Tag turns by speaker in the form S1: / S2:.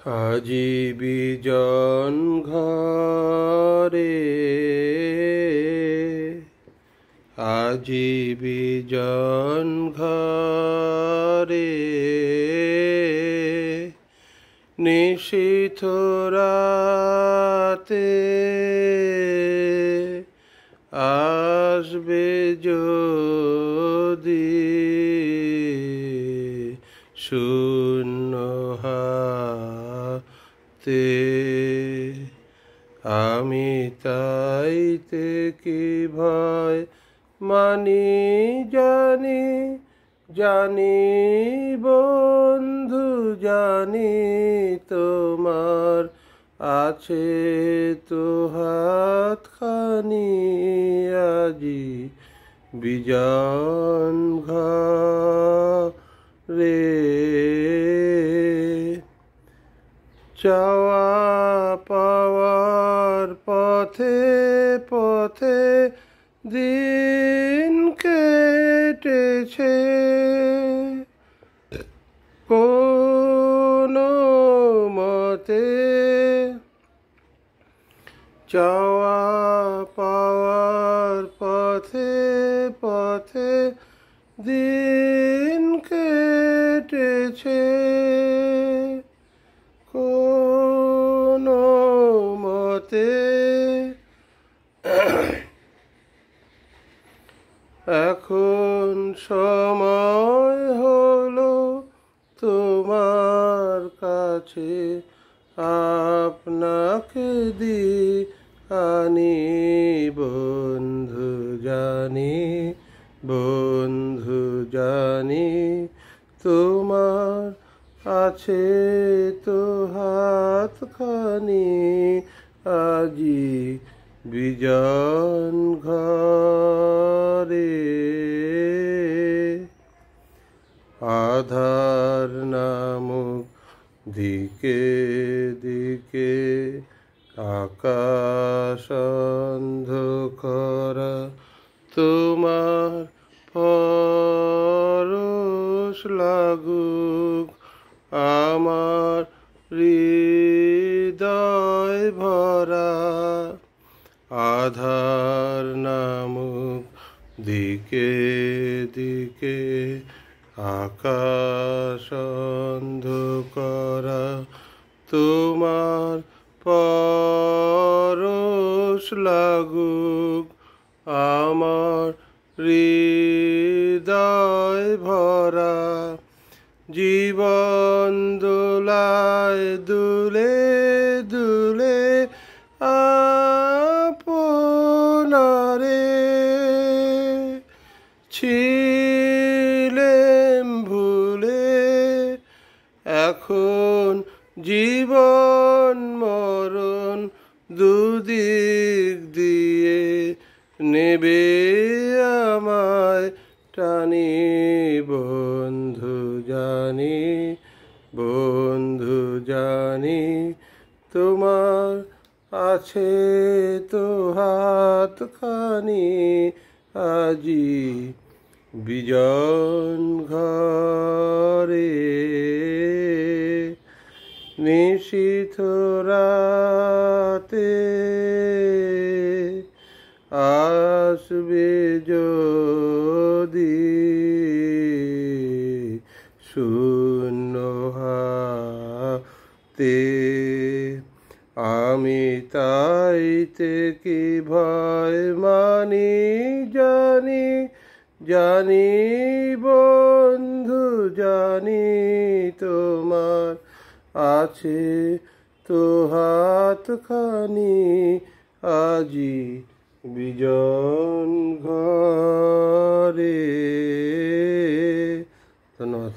S1: আজি বিজন ঘরে, আজি বিজন ঘরে, নিশীথ রাতে আসবে যদি শূন্য হাতে, আমি তাইতে কি ভয় মানি জানি, জানি বন্ধু জানি, তোমার আছে তো হাতখানি আজি বিজন ঘরে। চাওয়া পাওয়ার পথে পথে দিন কেটেছে, কোনো মতে চাওয়া পাওয়ার পথে পথে দিন কেটেছে, কোনো মতে এখন সময় হলো তোমার কাছে আপনাকে আনি, বন্ধু জানি, বন্ধু জানি, তোমার আছে তো হাতখানি আজি বিজন ঘরে। আধার নামক দিকে দিকে আকাশ অন্ধকার, তোমার পরশ লাগুক আমার হৃদয় ভরা। আধার নামক দিকে দিকে আকাশ অন্ধকার, তোমার পরশ লাগুক আমার হৃদয় ভরা। জীবন দোলায় দুলে দুলে আপনারে ছিলেম ভুলে, এখন জীবন মরণ দুদিক দিয়ে নেবে আমায় টানি, বন্ধু জানি, বন্ধু জানি, তোমার আছে তো হাতখানি আজি বিজন ঘরে। নিশীথ রাতে আসবে যদি শূন্য হাতে, আমি তাইতে কি ভয় মানি জানি, জানি বন্ধু জানি, তোমার আছে তো হাতখানি আজি বিজন ঘরে। ধন্যবাদ।